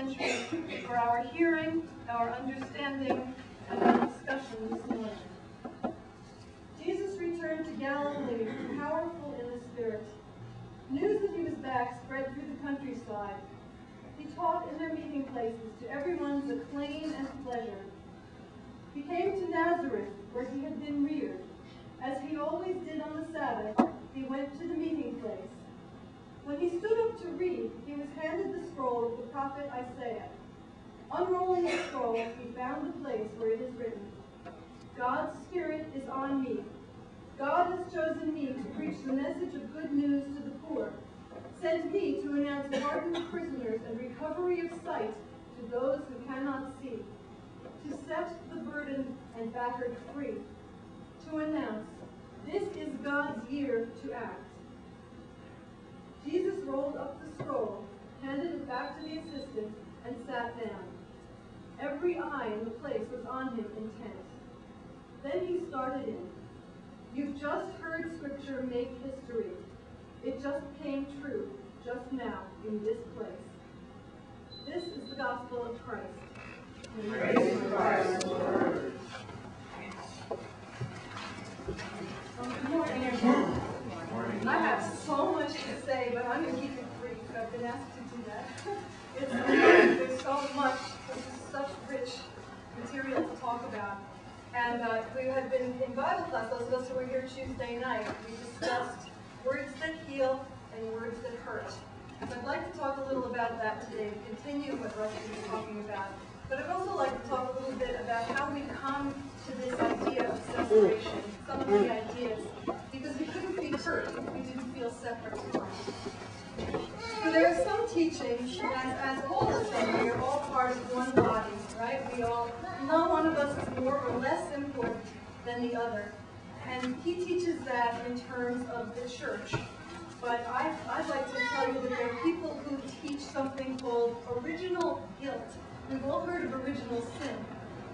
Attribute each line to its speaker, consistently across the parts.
Speaker 1: century for our hearing, our understanding, and our discussion this morning. Jesus returned to Galilee, powerful in the Spirit. News that he was back spread through the countryside. He taught in their meeting places to everyone's acclaim and pleasure. He came to Nazareth, where he had been reared. As he always did on the Sabbath, he went to the meeting place. When he stood up to read, he was handed the scroll of the prophet Isaiah. Unrolling the scroll, he found the place where it is written, "God's Spirit is on me. God has chosen me to preach the message of good news to the poor, sent me to announce pardon to prisoners and recovery of sight to those who cannot see, to set the burdened and battered free, to announce, this is God's year to act." Jesus rolled up the scroll, handed it back to the assistant, and sat down. Every eye in the place was on him intent. Then he started in. "You've just heard Scripture make history. It just came true, just now, in this place." This is the gospel of Christ.
Speaker 2: Praise to Christ, Lord.
Speaker 1: Good morning, everyone. I have so much to say, but I'm going to keep it brief. I've been asked to do that. There's so much. This is such rich material to talk about. And we had been in Bible class, those of us who were here Tuesday night, we discussed words that heal and words that hurt. So I'd like to talk a little about that today, to continue what Rusty was talking about. But I'd also like to talk a little bit about how we come to this idea of separation, some of the ideas, because we couldn't be hurt if we didn't feel separate. So there are some teachings, as Paul has said, we are all part of one body, right? No one of us is more or less important than the other. And he teaches that in terms of the church. But I'd like to tell you that there are people who teach something called original guilt. We've all heard of original sin.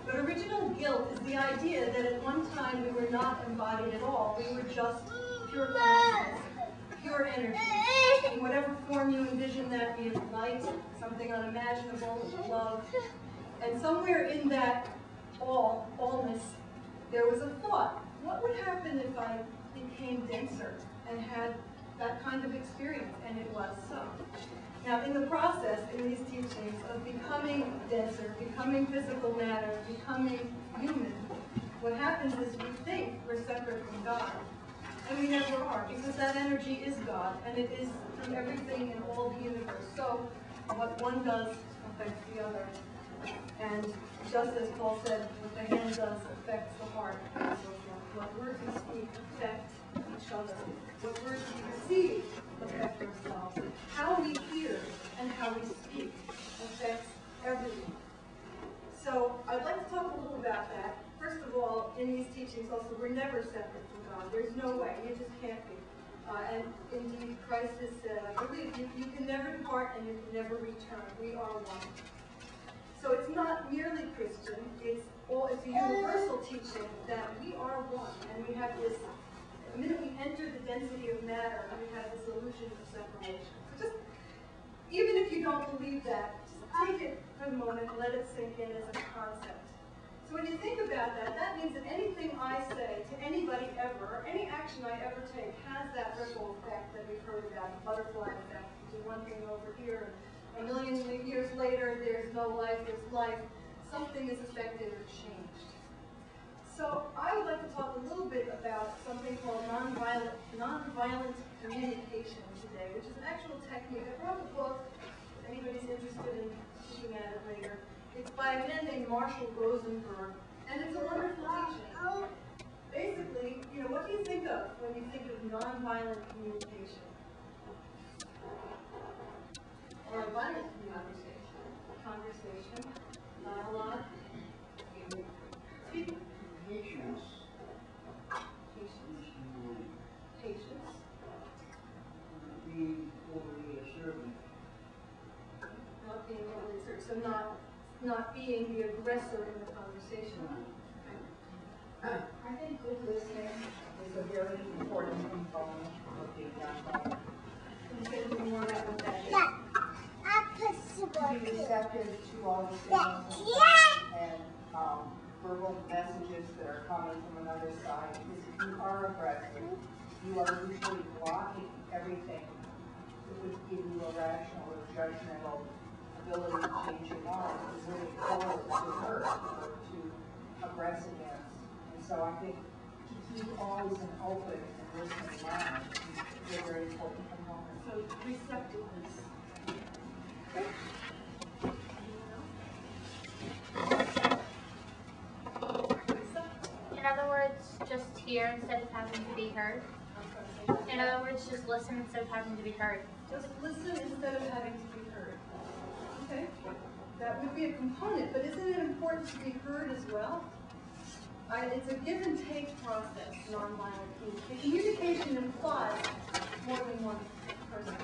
Speaker 1: But original guilt is the idea that at one time we were not embodied at all. We were just pure consciousness, pure energy. In whatever form you envision that, be it light, something unimaginable, love. And somewhere in that allness, there was a thought. What would happen if I became denser and had that kind of experience? And it was so. Now, in the process, in these teachings of becoming denser, becoming physical matter, becoming human, what happens is we think we're separate from God. And we never are, because that energy is God, and it is through everything in all the universe. So, what one does affects the other. And just as Paul said, what the hand does affects the heart, and so forth. What words we speak affect each other. What words we receive affect ourselves. How we hear and how we speak affects everyone. So I'd like to talk a little about that. First of all, in these teachings also, we're never separate from God. There's no way. You just can't be. And indeed, Christ has said, I believe, you can never depart and you can never return. We are one. So it's not merely Christian. It's a universal teaching that we are one. And we have this, the minute we enter the density of matter, we have this illusion of separation. So just, even if you don't believe that, just take it for a moment and let it sink in as a concept. So when you think about that, that means that anything I say to anybody ever, or any action I ever take, has that ripple effect that we've heard about, the butterfly effect. You do one thing over here, and a million years later, there's no life, there's life. Something is affected or changed. So I would like to talk a little bit about something called nonviolent communication today, which is an actual technique. I brought a book, if anybody's interested in looking at it later. It's by a man named Marshall Rosenberg, and it's a wonderful teaching. Basically, what do you think of when you think of nonviolent communication? Or violent conversation, dialogue, speaking.
Speaker 2: Patience.
Speaker 1: Patience.
Speaker 2: Being overly assertive.
Speaker 1: Not being overly assertive, so not being the aggressor in the conversation.
Speaker 3: I think good listening is a very important component of being nonviolent.
Speaker 1: Can you say a little more about what that is?
Speaker 3: Be receptive to all the signals and verbal messages that are coming from another side. Because if you are aggressive, you are usually blocking everything that would give you a rational or judgmental ability to change your mind and really forward to hurt or to aggress against. And so I think to keep always an open and listening mind is a very important component.
Speaker 1: So receptiveness.
Speaker 4: In other words, just hear instead of having to be heard. In other words, just listen instead of having to be heard.
Speaker 1: Just listen instead of having to be heard. Okay? That would be a component, but isn't it important to be heard as well? It's a give and take process, nonviolent communication. Communication implies more than one person.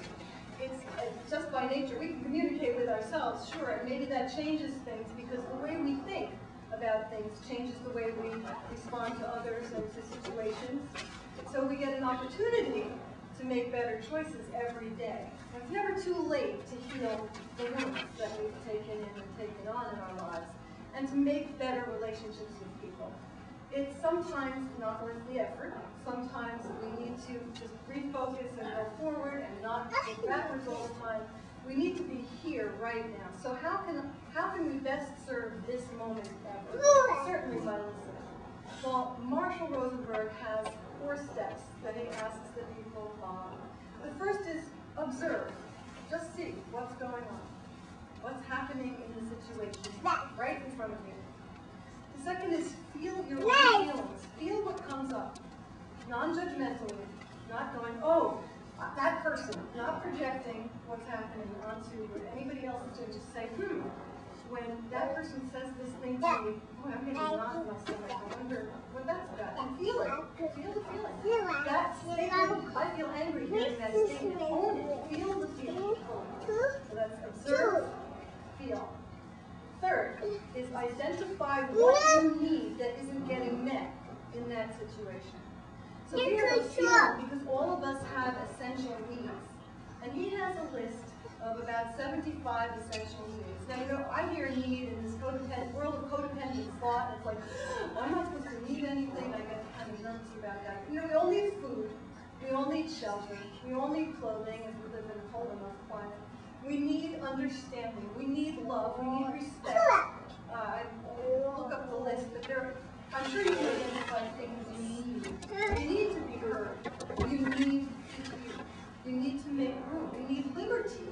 Speaker 1: It's just by nature. We can communicate with ourselves, sure, and maybe that changes things because the way we think about things changes the way we respond to others and to situations. So we get an opportunity to make better choices every day. And it's never too late to heal the wounds that we've taken in and taken on in our lives and to make better relationships with people. It's sometimes not worth the effort. Sometimes we need to just refocus and go forward and not go backwards all the time. We need to be here right now. So how can we best serve this moment ever? Certainly by listening. Well, Marshall Rosenberg has 4 steps that he asks that people follow. The first is observe. Just see what's going on. What's happening in the situation right in front of you. The second is feel your own feelings. Feel what comes up. Non-judgmentally. Not going, oh, that person. Not projecting what's happening onto what anybody else is doing. Just say, when that person says this thing to me, boy, I'm getting knocked in my stomach. I wonder what that's about. And feel it. Feel the feeling. That statement, I feel angry hearing that statement. Own it. Feel the feeling. So that's observe, feel. Third is identify what you need that isn't getting met in that situation. So here are those feelings, because all of us have essential needs. And he has a list of about 75 essential needs. Now, you know, I hear need in this world of codependent thought, and it's like, I'm not supposed to need anything, I get kind of nervous about that. You know, we all need food, we all need shelter, we all need clothing if we live in a cold enough climate. We need understanding, we need love, we need respect. I look up the list, but I'm sure you can identify things you need. You need to be heard. You need to make room. You need liberty.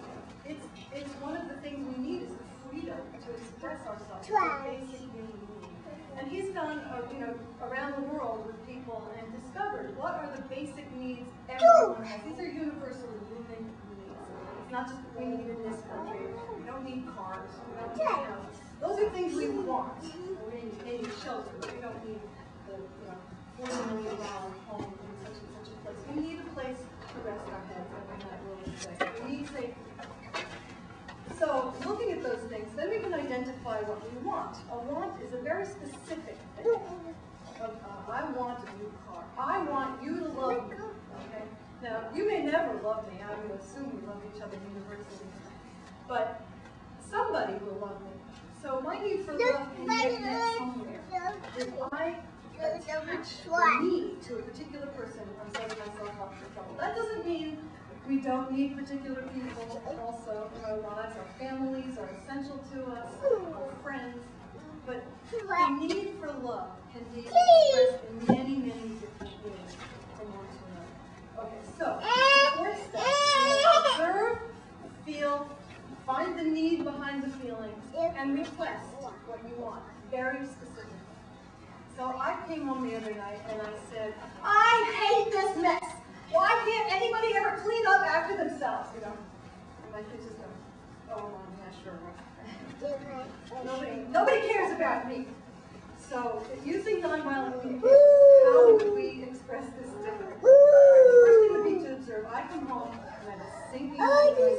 Speaker 1: It's one of the things we need is the freedom to express ourselves. It's a basic human need. And he's gone, around the world with people and discovered what are the basic needs everyone has. These are universal human needs. It's not just what we need in this country. We don't need cars. We don't need houses. Those are things we want. We need shelter, but we don't need the $40 million home in such and such a place. We need a place to rest our heads and not really say. We need safety. So looking at those things, then we can identify what we want. A want is a very specific thing. I want a new car. I want you to love me. Okay? Now, you may never love me. I would assume we love each other universally. But somebody will love me. So my need for love can get met somewhere. If I attach the need to a particular person, I'm setting myself up for trouble. That doesn't mean we don't need particular people also in our lives. Our families are essential to us, our friends. But the need for love can be expressed in many, many different ways from one to another. Okay, so the 4th step is observe, feel, find the need behind the feeling, and request what you want, very specifically. So I came home the other night and I said, I hate this mess. Why can't anybody ever clean up after themselves? You know, and my kids just go, oh, yeah, sure. Nobody cares about me. So using nonviolent communication, how would we express this differently? The first thing would be to observe. I come home and I have a sinking feeling.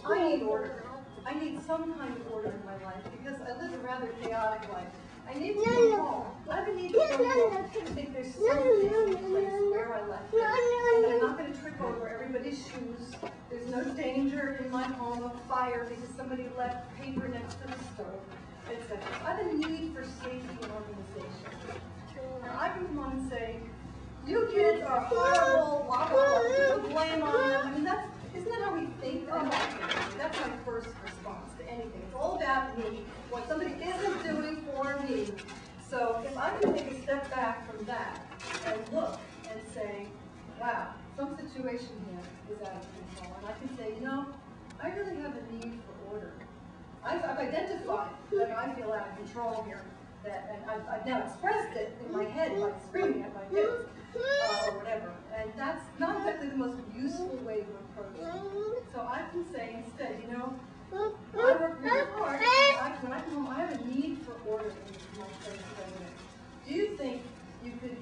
Speaker 1: I need order. I need some kind of order in my life because I live a rather chaotic life. I need to go home. I have a need to go home. I think there's something in place where I left it. And I'm not going to trip over every everybody's shoes. There's no danger in my home of fire because somebody left paper next to the stove, etc. I have a need for safety and organization. Now I would want to say, you kids are horrible, blah, blah, blah, put blame on them. I mean, isn't that how we think? That's my first response to anything. It's all about me, what somebody isn't doing for me. So if I'm going to take a step back from that and look and say, wow, some situation here is out of control, and I can say, you know, I really have a need for order. I've identified that I feel out of control here, and I've now expressed it in my head by screaming at my kids, or whatever. And that's not exactly the most useful way to approach it. So I can say instead, you know, I work really hard. When I come home, I have a need for order in my place of residence. Do you think you could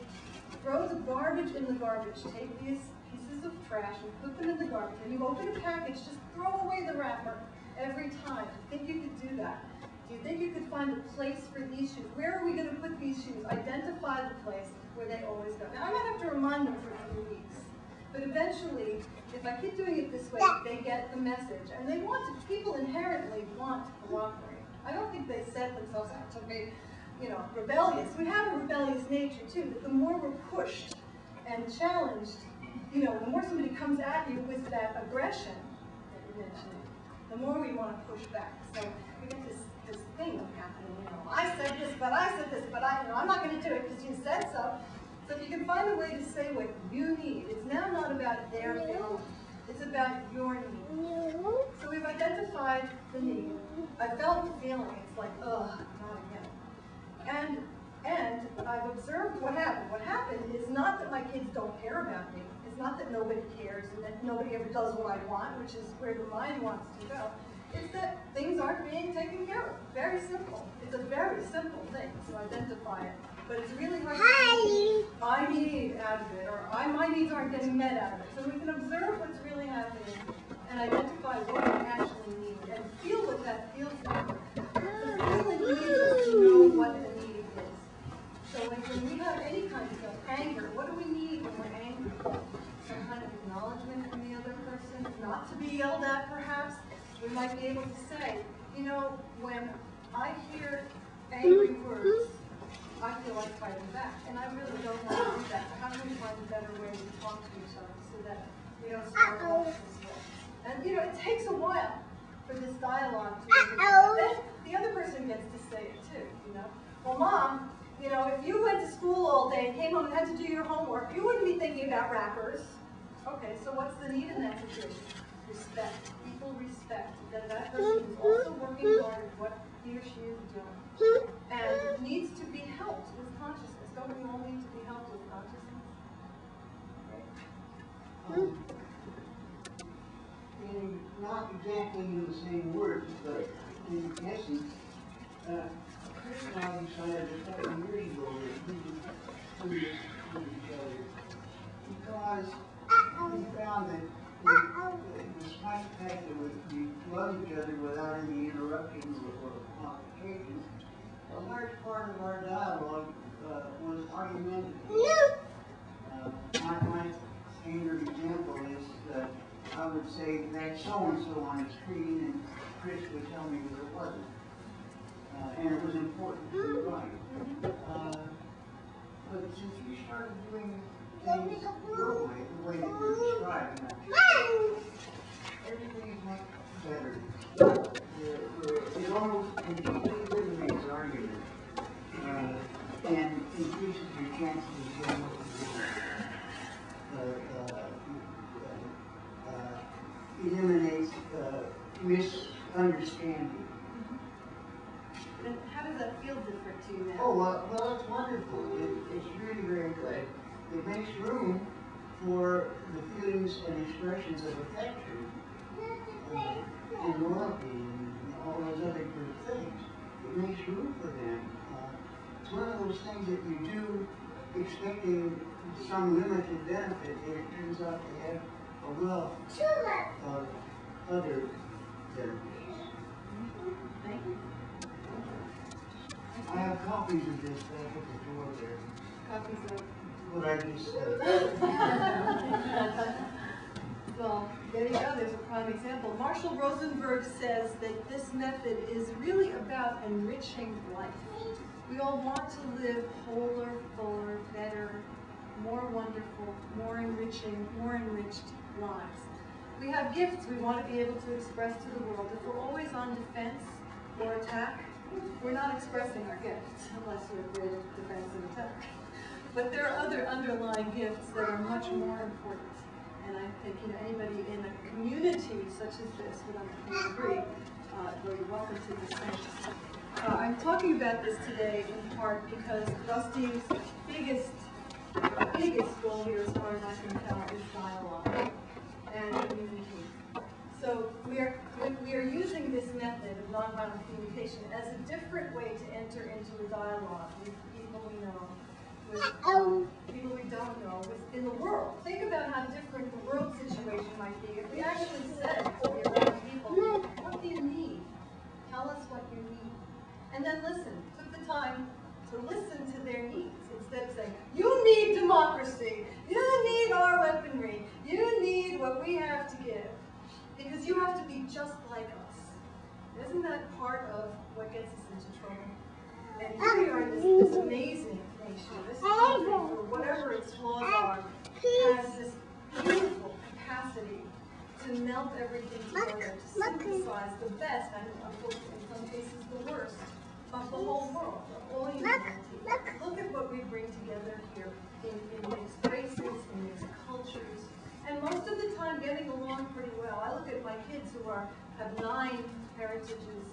Speaker 1: throw the garbage in the garbage, take these pieces of trash and put them in the garbage, and you open a package, just throw away the wrapper every time? Do you think you could do that? Do you think you could find a place for these shoes? Where are we going to put these shoes? Identify the place where they always go. Now, I might have to remind them for a few weeks, but eventually, if I keep doing it this way, they get the message. And they want to, people inherently want to cooperate. I don't think they set themselves out to be, you know, rebellious. We have a rebellious nature too, but the more we're pushed and challenged, you know, the more somebody comes at you with that aggression that you mentioned, the more we want to push back. So we get this thing happening, you know, I said this, but I'm not going to do it because you said so. So if you can find a way to say what you need, it's now not about their feeling, it's about your need. So we've identified the need. I felt the feeling, it's like, ugh, not again. And I've observed what happened. What happened is not that my kids don't care about me. It's not that nobody cares and that nobody ever does what I want, which is where the mind wants to go. It's that things aren't being taken care of. Very simple. It's a very simple thing to identify it. But it's really hard to say, I need out of it, or my needs aren't getting met out of it. So we can observe what's really happening and identify what we actually need and feel what that feels like. The feeling needs us to know what the need is. So when we have any kind of anger, what do we need when we're angry? Some kind of acknowledgement from the other person, not to be yelled at perhaps. We might be able to say, you know, when I hear angry words, I feel like fighting back, and I really don't want to do that. So how can we find a better way to talk to each other so that we don't start off this way? And you know, it takes a while for this dialogue to begin. Then the other person gets to say it too, you know. Well, Mom, you know, if you went to school all day and came home and had to do your homework, you wouldn't be thinking about wrappers. Okay, so what's the need in that situation? Respect. Equal respect. That person is also working hard at what he or she is doing. And needs to be helped with consciousness. Don't we all need to be helped with consciousness?
Speaker 2: Right? Not exactly in the same words, but in essence, Chris and I decided a couple of years ago that we would do this with each other because we found that despite the fact that we love each other without any interruptions or complications, a large part of our dialogue was argumentative. My standard example is that I would say that so-and-so on the screen, and Chris would tell me that it wasn't. And it was important to be right. But since we started doing things your way, the way that you're describing, everything is much better. It almost completely eliminates argument and increases your chances of getting what you want. Eliminates misunderstanding.
Speaker 1: And how does that feel different to you now?
Speaker 2: Oh, well, it's wonderful. It's really very good. It makes room for the feelings and expressions of affection and loyalty and all those other good things. It makes room for them. It's one of those things that you do expecting some limited benefit, and it turns out to have a wealth of other benefits.
Speaker 1: Thank you.
Speaker 2: I have copies of this back at the door there.
Speaker 1: Copies of
Speaker 2: What I just said.
Speaker 1: well, example. Marshall Rosenberg says that this method is really about enriching life. We all want to live wholer, fuller, better, more wonderful, more enriching, more enriched lives. We have gifts we want to be able to express to the world. If we're always on defense or attack, we're not expressing our gifts, unless you're great at defense and attack. But there are other underlying gifts that are much more important. And I think anybody in a community such as this would agree, will be welcome to this session. I'm talking about this today in part because Rusty's biggest goal here, as far as I can tell, is dialogue and communication. So we are using this method of nonviolent communication as a different way to enter into a dialogue with people we know, with people we don't know, in the world. Think about how different the world situation might be if we actually said to the American people, what do you need? Tell us what you need. And then listen, took the time to listen to their needs instead of saying, you need democracy, you need our weaponry, you need what we have to give, because you have to be just like us. Isn't that part of what gets us into trouble? And here we are in this amazing nation, this country, for whatever its flaws are, has this beautiful capacity to melt everything together, to synthesize the best, and unfortunately in some cases the worst, of the whole world, of all humanity. Look at what we bring together here in mixed races, in mixed cultures, and most of the time getting along pretty well. I look at my kids who have 9 heritages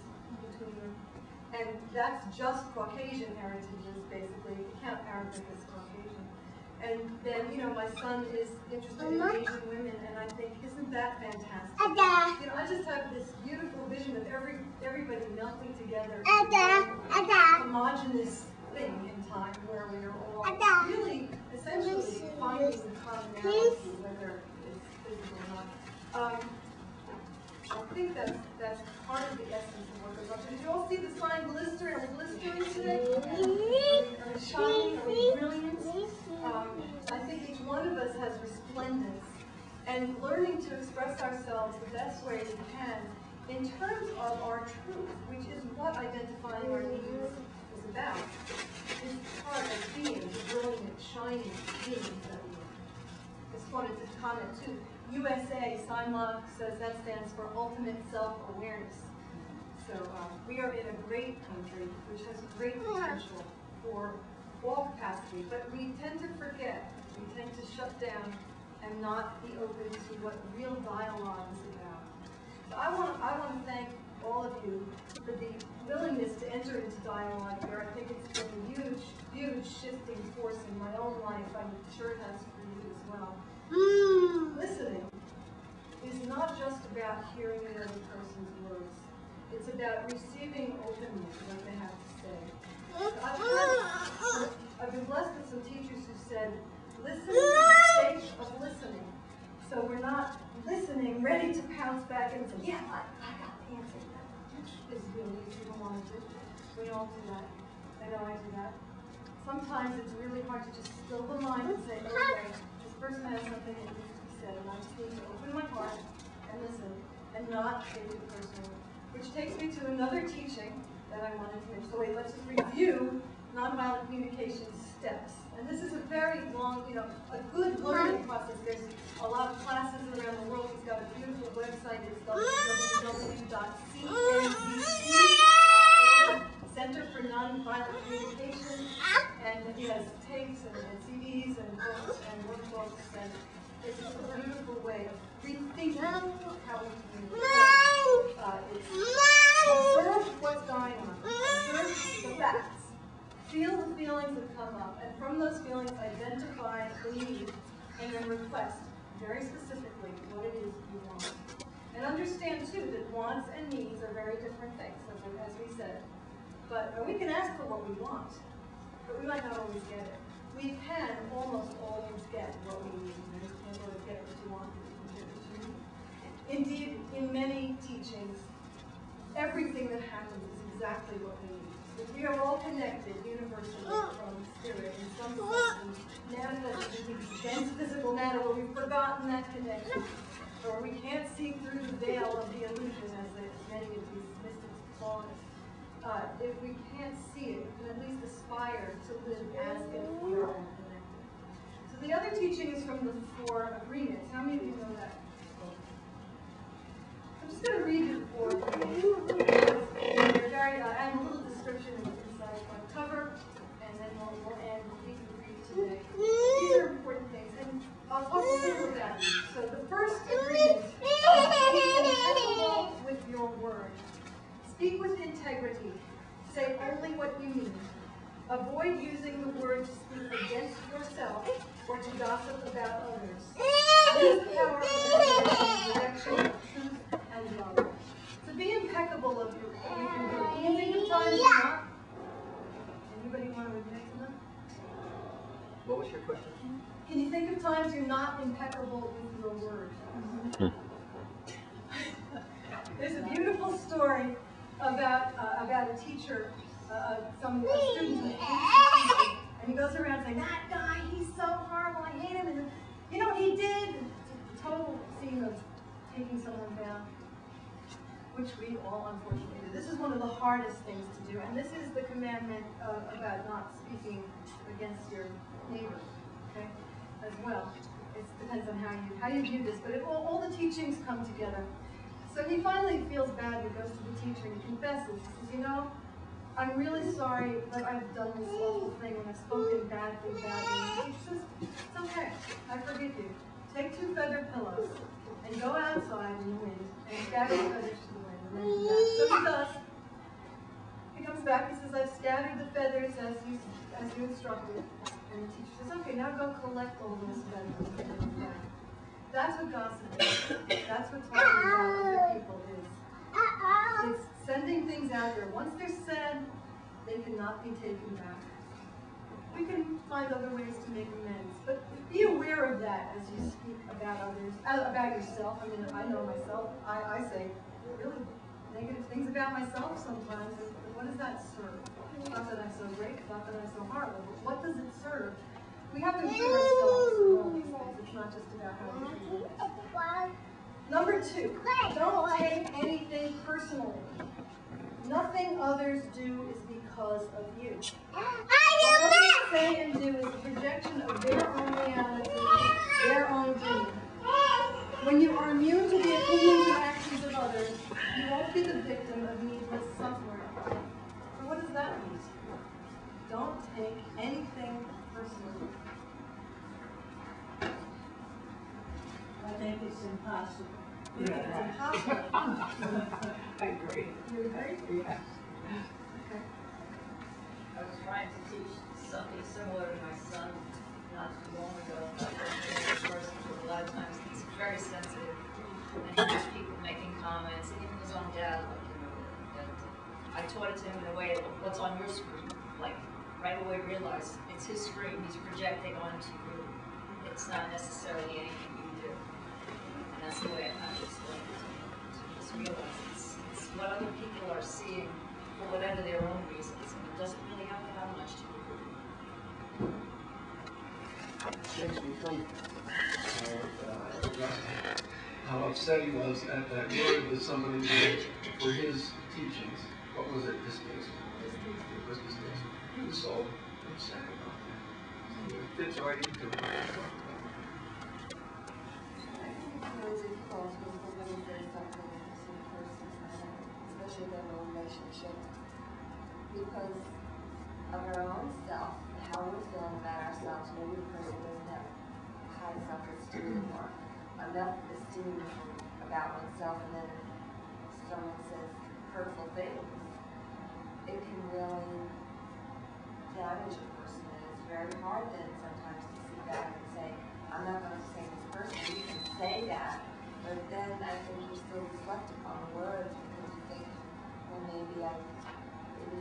Speaker 1: between them, and that's just Caucasian heritages, basically. We count Arabic as Caucasian. And then, my son is interested in Asian women, and I think, isn't that fantastic? I just have this beautiful vision of everybody melting together into a homogenous thing in time where we are all really, essentially, finding the commonality, whether it's physical or not. I think that's part of the essence of what goes on. Did you all see the sign blister? Are we blistering today? Are we shining? Are we brilliant? I think each one of us has resplendence, and learning to express ourselves the best way we can in terms of our truth, which is what identifying our needs is about, is part of being the brilliant, shining beings that we are. Just wanted to comment too. USA, Simon says that stands for Ultimate Self-Awareness. So we are in a great country which has great potential for all capacity, but we tend to forget, we tend to shut down and not be open to what real dialogue is about. So I want to thank all of you for the willingness to enter into dialogue here. I think it's been a huge, huge shifting force in my own life. I'm sure it has for you as well. Listening is not just about hearing another person's words. It's about receiving openly what they have to say. I've been blessed with some teachers who said, listen for the sake of listening. So we're not listening, ready to pounce back and say, yeah, I got the answer to that, which is really easy to want to do. We all do that. I know I do that. Sometimes it's really hard to just still the mind and say, okay, this person has something that needs to be said, and I just need to open my heart and listen and not take it personally. Which takes me to another teaching that I wanted to make. So wait, let's just review nonviolent communication steps. And this is a very long, a good learning process. There's a lot of classes around the world. He's got a beautiful website. It's www.cnbc.org, Center for Nonviolent Communication. And he has tapes and CDs and books and workbooks. And it's just a beautiful way of rethinking how we communicate. Observe what's going on. Observe the facts. Feel the feelings that come up, and from those feelings identify the need, and then request very specifically what it is you want. And understand too that wants and needs are very different things, as we said. But we can ask for what we want, but we might not always get it. We can almost always get what we need. You can't always get what you want, but you can get what you need. Indeed, in many teachings, everything that happens is exactly what we need. If we are all connected universally from spirit in some sense, manifested in dense physical matter where we've forgotten that connection, or we can't see through the if we can't see it, we can at least aspire to live as if we are all connected. So the other teaching is from the 4 agreements. How many of you know that? I'm just going to read you the 4 agreements. They're very, I have a little description inside my cover, and then we'll end what we can read today. These are important things, and I'll talk a little about these. So the first agreement is be impeccable with your word. Speak with integrity. Say only what you mean. Avoid using the word to speak against yourself or to gossip about others. Use the power of direction, truth, and love. So be impeccable of your what you can do. Can you think of times you're not? Anybody want to admit to them?
Speaker 5: What was your question?
Speaker 1: Can you think of times you're not impeccable with your word? There's a beautiful story about a teacher, some students, and he goes around saying, "That guy, he's so horrible. I hate him." And you know what he did? It's a total scene of taking someone down, which we all unfortunately do. This is one of the hardest things to do, and this is the commandment about not speaking against your neighbor. Okay, as well. It depends on how you view this, but all the teachings come together. So he finally feels bad. He goes to the teacher and he confesses. He says, "You know, I'm really sorry that I've done this awful thing and I've spoken badly. And the teacher says, "It's okay. I forgive you. Take 2 feather pillows and go outside in the wind and scatter the feathers to the wind." And then come back. So he does. He comes back. He says, "I've scattered the feathers as you instructed." And the teacher says, "Okay, now go collect all those feathers and bring them back." That's what gossip is. That's what talking about other people is. It's sending things out there. Once they're said, they cannot be taken back. We can find other ways to make amends, but be aware of that as you speak about others, about yourself. I mean, I know myself. I say really negative things about myself sometimes. And what does that serve? Not that I'm so great, not that I'm so horrible, but what does it serve? We have to improve ourselves in all these things. It's not just about how we treat others. Number 2, don't take anything personally. Nothing others do is because of you. What others say and do is a projection of their own reality, their own dream. When you are immune to the opinions and actions of others, you won't be the victim of needless suffering. So what does that mean? Don't take anything personally.
Speaker 6: I think it's impossible.
Speaker 1: You think it's impossible?
Speaker 6: I agree.
Speaker 1: You agree?
Speaker 6: Yeah.
Speaker 1: Okay.
Speaker 7: I was trying to teach something similar to my son not too long ago. A lot of times he's very sensitive, and he hears people making comments, and even his own dad, like, you know, that I taught it to him in a way of what's on your screen, like right away realize it's his screen, he's projecting onto you. It's not necessarily anything you do. And that's the way I kind of explain it to him. To just realize it's what other people are seeing for whatever their own reasons, and it doesn't really have to have much to do with it.
Speaker 5: Makes me think
Speaker 8: how upset he was at that word that somebody did for his teachings. What was it? Distasteful. It was distasteful. He was so upset about that. So it fits right into what we're talking about.
Speaker 9: Especially in a relationship, because of our own self, how we're feeling about ourselves. Maybe the person doesn't have high self-esteem or enough esteem about oneself, and then someone says hurtful things. It can really damage a person, and it's very hard then sometimes to see back and say, "I'm not going to say this person." You can say that, but then I think you still reflect upon the words, because you think, well, maybe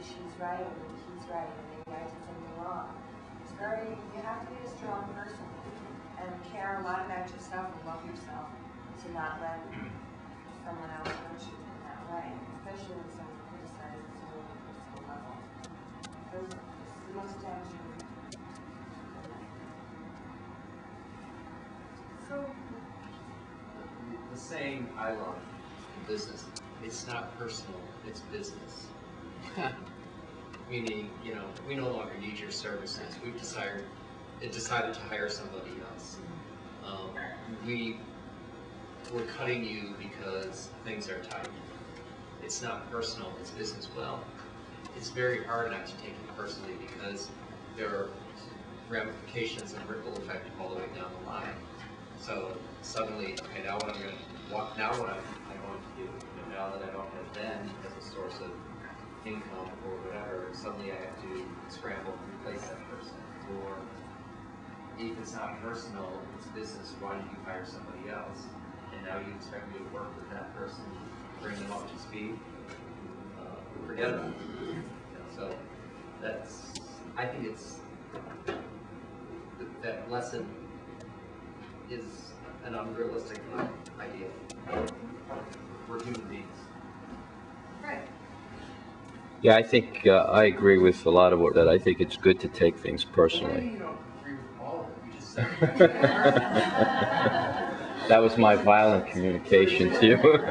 Speaker 9: she's right, or maybe he's right, or maybe I did something wrong. It's you have to be a strong person and care a lot about yourself and love yourself to not let someone else hurt you in that way, especially when someone criticizes you on a personal level. It's the most damaging.
Speaker 1: So,
Speaker 5: the saying I love in business, it's not personal, it's business. Meaning, you know, we no longer need your services. We've decided to hire somebody else. We're cutting you because things are tight. It's not personal, it's business. Well, it's very hard not to take it personally because there are ramifications and ripple effect all the way down the line. So suddenly, okay, now what I'm going to, now what am I going to do? You know, now that I don't have Ben as a source of income or whatever, suddenly I have to scramble to replace that person. Or if it's not personal, it's business, why did you hire somebody else? And now you expect me to work with that person, bring them up to speed? Forget about it. You know, so that's, I think it's, that lesson is an unrealistic idea. We're human beings.
Speaker 1: Right.
Speaker 10: Yeah, I think I agree with a lot of what that. I think it's good to take things
Speaker 8: Why
Speaker 10: personally.
Speaker 8: you don't agree with all of it? You just said it.
Speaker 10: That was my violent communication to you.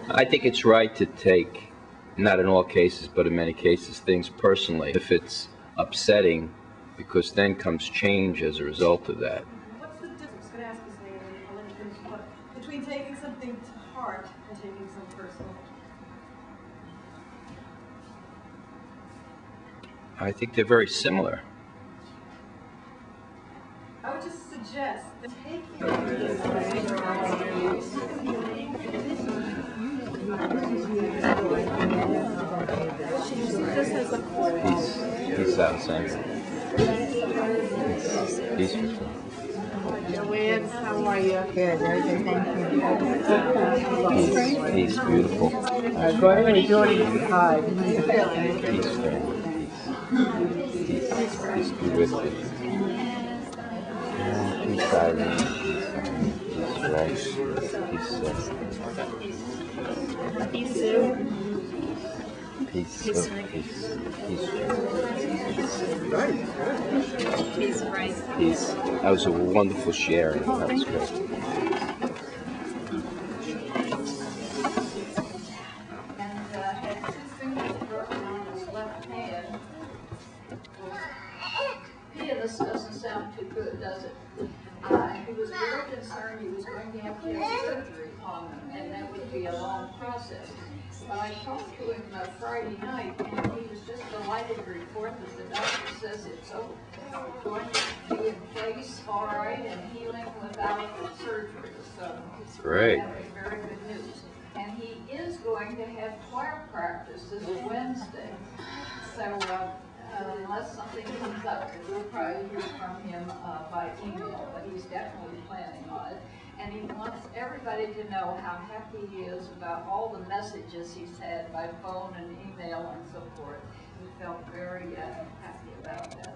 Speaker 10: I think it's right to take, not in all cases, but in many cases, things personally. If it's upsetting, because then comes change as a result of that.
Speaker 1: What's the difference? I'm going to ask this later, I'll let you finish, but between taking something to heart and taking something personal?
Speaker 10: I think they're very similar.
Speaker 1: I would just suggest that taking
Speaker 10: Peace out, Sam. Peace.
Speaker 3: Joanne, how are you? Good, everything, thank you.
Speaker 10: Peace, beautiful.
Speaker 3: Go ahead and enjoy the pie.
Speaker 10: Peace, family. Peace be with you. Peace, Irene. Peace, Rex. Peace, Peace, Peace. That was a wonderful sharing. That was great.
Speaker 7: And had two fingers broken on his left hand. Yeah, this doesn't sound too good, does it? He was very concerned he was going to have surgery on him, and that would be a long process. But I talked to him Friday night, and he was just delighted to report that the doctor says it's going to be in place all right and healing without surgery. So
Speaker 10: Great.
Speaker 7: that was very good news. And he is going to have choir practice this Wednesday. So unless something comes up, we'll probably hear from him by email, but he's definitely planning on it. And he wants everybody to know how happy he is about all the messages he's had by phone and email and so forth. He felt very happy about that.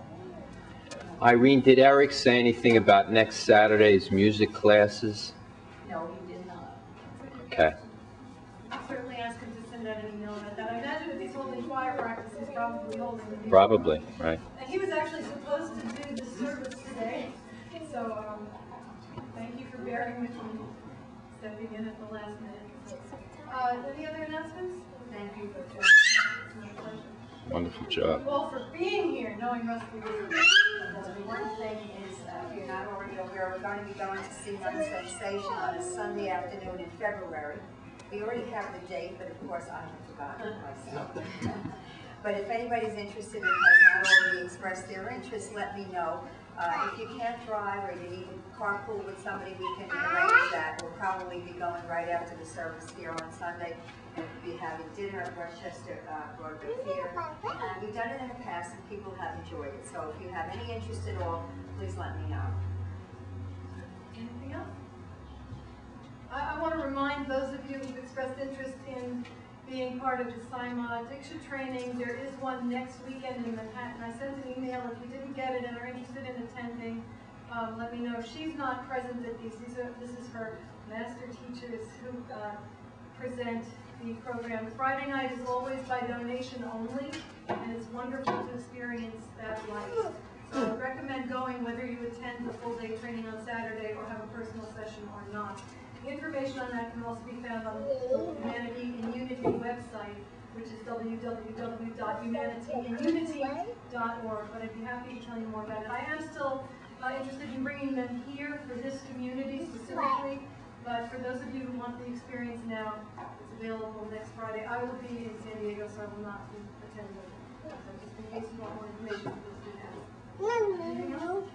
Speaker 10: Irene, did Eric say anything about next Saturday's music classes?
Speaker 7: No, he did not.
Speaker 10: Okay.
Speaker 1: I'll certainly ask him to send out an email about that. I imagine if he's holding choir practice, he's probably holding the music.
Speaker 10: Probably, right.
Speaker 1: And he was actually supposed to do the service today, so thank you for bearing with me, stepping in at the last minute. Any other announcements?
Speaker 7: Thank you for joining.
Speaker 1: It's my pleasure.
Speaker 10: Wonderful job.
Speaker 1: Thank you all for being here, knowing Rusty was here.
Speaker 3: One thing is, if you're not already aware, we're going to be going to see One Sensation on a Sunday afternoon in February. We already have the date, but of course I have forgotten myself. But if anybody's interested and has not already expressed their interest, let me know. If you can't drive or you need to carpool with somebody, we can arrange that. We'll probably be going right after the service here on Sunday. And we'll be having dinner at Rochester Broadway Theater. And we've done it in the past and people have enjoyed it. So if you have any interest at all, please let me know.
Speaker 1: Anything else? I want to remind those of you who've expressed interest in being part of the SIMA addiction training. There is one next weekend in Manhattan. I sent an email. If you didn't get it and are interested in attending, let me know. She's not present at these. This is her master teachers who present the program. Friday night is always by donation only, and it's wonderful to experience that life. So I would recommend going whether you attend the full day training on Saturday or have a personal session or not. The information on that can also be found on the Humanity and Unity website. which is www.humanityinunity.org. But I'd be happy to tell you more about it. I am still interested in bringing them here for this community specifically. But for those of you who want the experience now, it's available next Friday. I will be in San Diego, so I will not be attending. So just in case you want more information, please do that. Anything else?